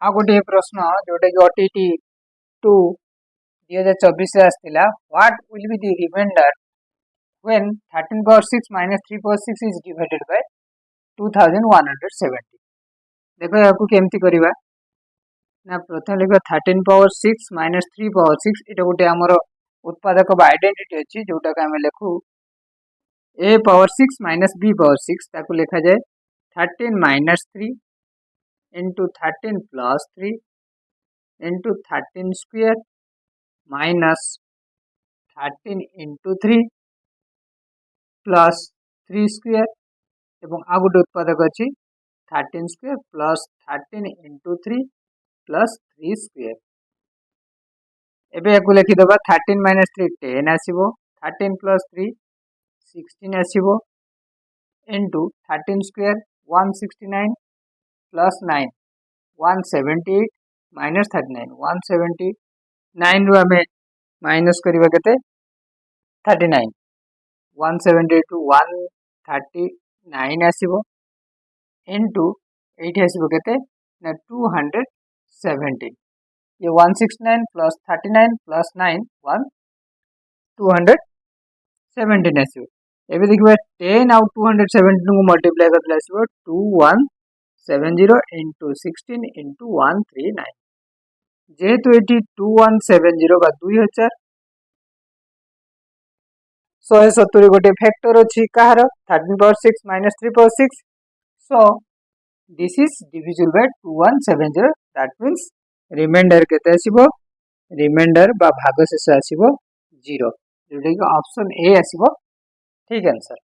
आ गोटे प्रश्न जोटा कि ओटीटी 2 2024 आसला what will be the reminder when 13 power 6 minus 3 power 6 is divided by 2170। देखो या केमती करवा ना प्रथम लिखा 13 पावर 6 माइनस 3 पावर 6 ये गोटे आमर उत्पादक आइडेंटिटी अच्छी जोटा कि आम लिखु a power 6 minus b power 6 ताकू लिखा जाए 13 minus 3 into 13 plus 3 into 13 square minus 13 into 3 plus 3 square एवं आ गोटे उत्पादक अच्छी 13 स्क्वायर प्लस 13 इंटू 3 प्लस 3 स्क्वायर। एबे याकू लिखिदेबा 13 माइनस 3 10 आसीबो 13 प्लस 3 16 आसीबो इंटू 13 स्क्वायर 169 प्लस 9 178 माइनस 39 179 रु आमे माइनस करवा केते 39 178 टू 139 आसीबो इंटू एठी आसीबो केते ना 217 ये 169 प्लस 39 प्लस 9 1 217 आसीबो। एबे देखिबा 10 आउ 217 को मल्टीप्लाई करले आसीबो 2170 इंटू 16 इंटू 139 जेहेतु एटी 2170 बा 2000 170 गोटे फैक्टर अच्छी कहार 13 power 6 minus 3 power 6 so this is divisible by 2170 that means remainder केते आसीबो रिमाइंडर बा भागशेष आसीबो 0 जोटा कि ऑप्शन ए आसीबो ठीक आंसर।